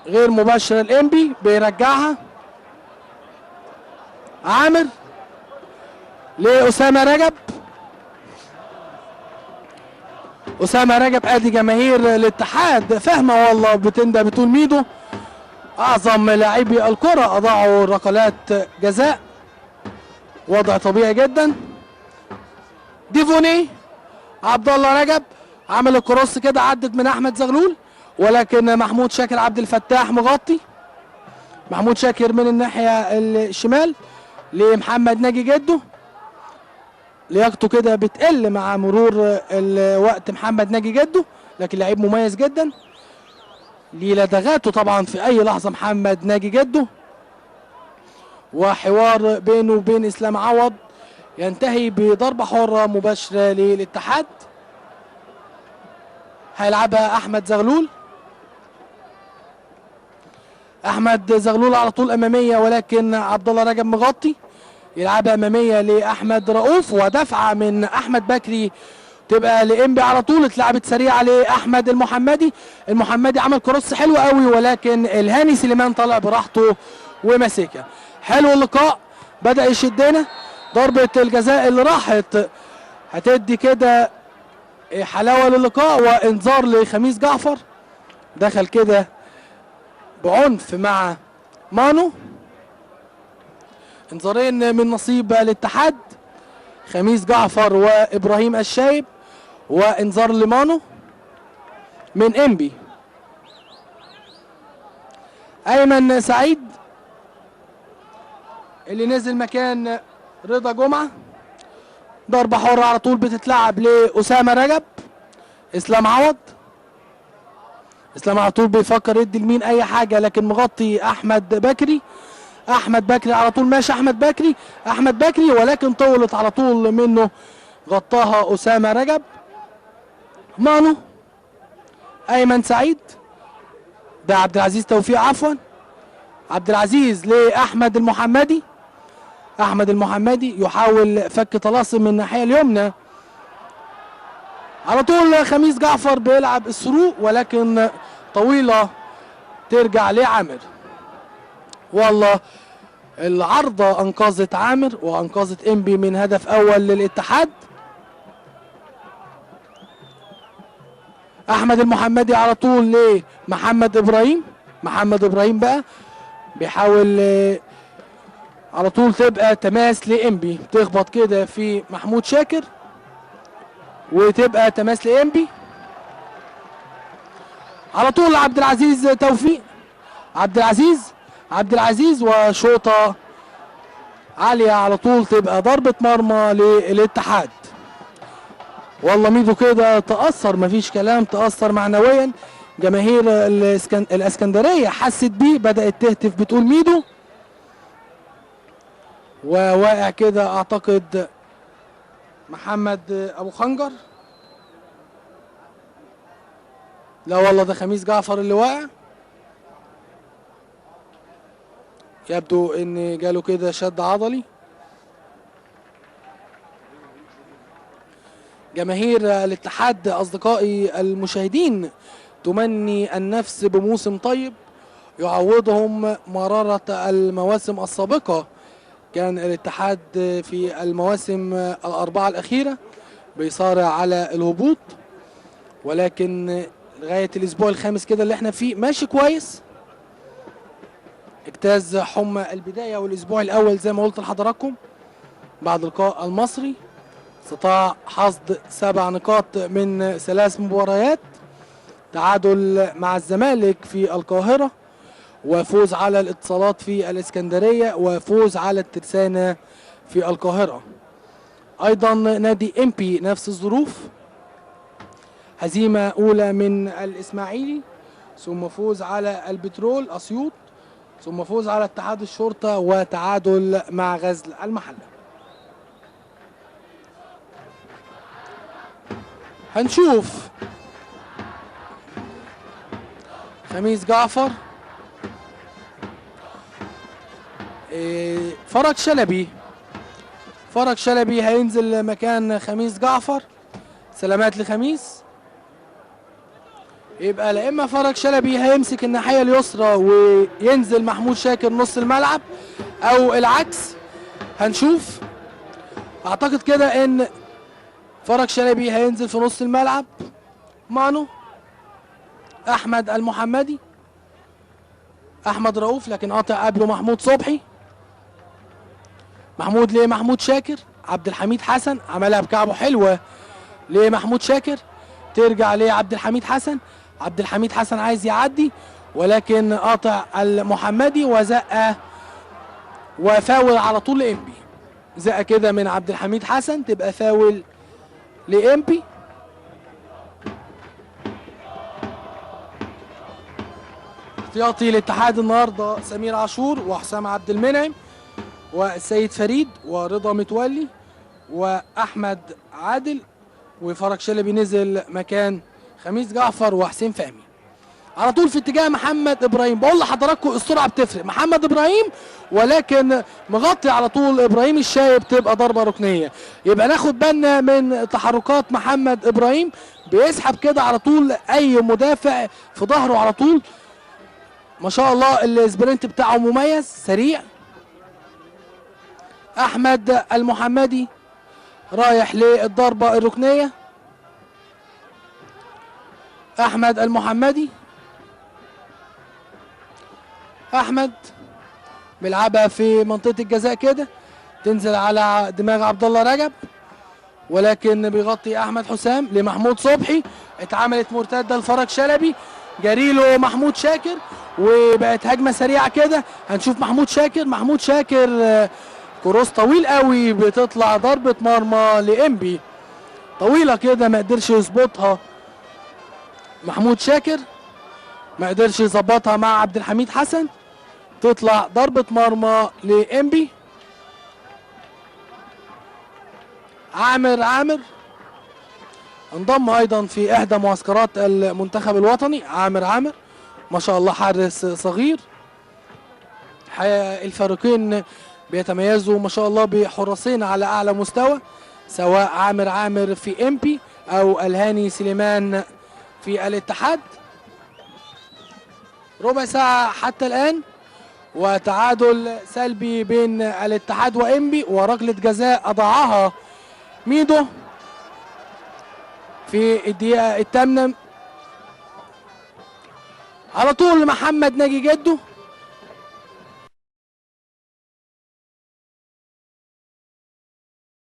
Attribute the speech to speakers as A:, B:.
A: غير مباشرة الانبي بيرجعها عامر لأسامة رجب. أسامة رجب ادي جماهير الاتحاد فاهمة والله، بتندى بتقول ميدو اعظم لاعبي الكرة اضاعوا ركلات جزاء، وضع طبيعي جدا. ديفوني عبد الله رجب عمل الكروس كده، عدت من احمد زغلول، ولكن محمود شاكر عبد الفتاح مغطي. محمود شاكر من الناحية الشمال لمحمد ناجي جده، لياقته كده بتقل مع مرور الوقت محمد ناجي جده، لكن لعيب مميز جدا للدغاته طبعا في اي لحظة محمد ناجي جده. وحوار بينه وبين اسلام عوض ينتهي بضربة حرة مباشرة للاتحاد. هيلعبها احمد زغلول. احمد زغلول على طول امامية، ولكن عبد الله رجب مغطي. يلعبها امامية لاحمد رؤوف، ودفعة من احمد بكري تبقى لانبي على طول. اتلعبت سريعة لاحمد المحمدي. المحمدي عمل كروس حلو قوي، ولكن الهاني سليمان طلع براحته ومسكها. حلو اللقاء، بدأ يشدنا. ضربة الجزاء اللي راحت هتدي كده حلاوة للقاء، وانذار لخميس جعفر. دخل كده بعنف مع مانو. انذارين من نصيب الاتحاد، خميس جعفر وابراهيم الشايب، وانذار لمانو من انبي. ايمن سعيد اللي نزل مكان رضا جمعة. ضربة حرة على طول بتتلعب لأسامة رجب. اسلام عوض. اسلام على طول بيفكر يدي لمين اي حاجة، لكن مغطي احمد بكري. احمد بكري على طول ماشي. احمد بكري ولكن طولت على طول منه، غطاها اسامة رجب. مانو. ايمن سعيد. ده عبد العزيز توفيق عفوا. عبد العزيز لاحمد المحمدي. احمد المحمدي يحاول فك طلاسم من الناحيه اليمنى. على طول خميس جعفر بيلعب الثرو، ولكن طويله ترجع لعامر. والله العارضه انقذت عامر وانقذت انبي من هدف اول للاتحاد. احمد المحمدي على طول لمحمد ابراهيم. محمد ابراهيم بقى بيحاول على طول تبقى تماس لانبي، تخبط كده في محمود شاكر وتبقى تماس لانبي. على طول عبد العزيز توفيق. عبد العزيز وشوطه عاليه على طول تبقى ضربه مرمى للاتحاد. والله ميدو كده تأثر، مفيش كلام، تأثر معنويا. جماهير الاسكندريه حست بيه، بدأت تهتف بتقول ميدو. وواقع كده اعتقد محمد ابو خنجر. لا والله ده خميس جعفر اللي واقع، يبدو ان جاله كده شد عضلي. جماهير الاتحاد اصدقائي المشاهدين تمني النفس بموسم طيب يعوضهم مرارة المواسم السابقة. كان الاتحاد في المواسم الأربعة الأخيرة بيصارع على الهبوط، ولكن لغاية الأسبوع الخامس كده اللي احنا فيه ماشي كويس. اجتاز حمى البداية والأسبوع الأول زي ما قلت لحضراتكم بعد لقاء المصري. استطاع حصد 7 نقاط من 3 مباريات، تعادل مع الزمالك في القاهرة، وفوز على الاتصالات في الاسكندرية، وفوز على الترسانة في القاهرة. ايضا نادي امبي نفس الظروف، هزيمة اولى من الاسماعيلي، ثم فوز على البترول اسيوط، ثم فوز على اتحاد الشرطة، وتعادل مع غزل المحلة. هنشوف خميس جعفر. فرج شلبي هينزل مكان خميس جعفر. سلامات لخميس. يبقى لا اما فرج شلبي هيمسك الناحيه اليسرى وينزل محمود شاكر نص الملعب، او العكس هنشوف. اعتقد كده ان فرج شلبي هينزل في نص الملعب. مانو احمد المحمدي، احمد رؤوف لكن قاطع قبله محمود صبحي. محمود لمحمود شاكر، عبد الحميد حسن عملها بكعبه حلوه لمحمود شاكر، ترجع لعبد الحميد حسن. عبد الحميد حسن عايز يعدي ولكن قاطع المحمدي وزقه وفاول على طول لإنبي. زقه كده من عبد الحميد حسن تبقى فاول لإنبي. احتياطي الاتحاد النهارده سمير عاشور وحسام عبد المنعم والسيد فريد ورضا متولي واحمد عادل، وفرج شلبي نزل مكان خميس جعفر وحسين فهمي. على طول في اتجاه محمد ابراهيم. بقول لحضراتكم السرعه بتفرق. محمد ابراهيم ولكن مغطي على طول ابراهيم الشايب، تبقى ضربه ركنيه. يبقى ناخد بالنا من تحركات محمد ابراهيم، بيسحب كده على طول اي مدافع في ظهره على طول. ما شاء الله السبرنت بتاعه مميز سريع. احمد المحمدي رايح للضربه الركنيه. احمد المحمدي، احمد بيلعبها في منطقه الجزاء كده، تنزل على دماغ عبد الله رجب ولكن بيغطي احمد حسام لمحمود صبحي. اتعملت مرتده لفرج شلبي، جريله محمود شاكر وبقت هجمه سريعه كده. هنشوف محمود شاكر كروس طويل قوي بتطلع ضربه مرمى لإنبي طويله كده، ما قدرش يظبطها محمود شاكر، ما قدرش يظبطها مع عبد الحميد حسن، تطلع ضربه مرمى لإنبي. عامر انضم ايضا في احدى معسكرات المنتخب الوطني. عامر ما شاء الله حارس صغير. الفريقين بيتميزوا ما شاء الله بحراسين على اعلى مستوى، سواء عامر في إنبي او الهاني سليمان في الاتحاد. ربع ساعة حتى الان وتعادل سلبي بين الاتحاد وإنبي، وركلة جزاء اضاعها ميدو في الدقيقة الثامنة. على طول محمد ناجي جده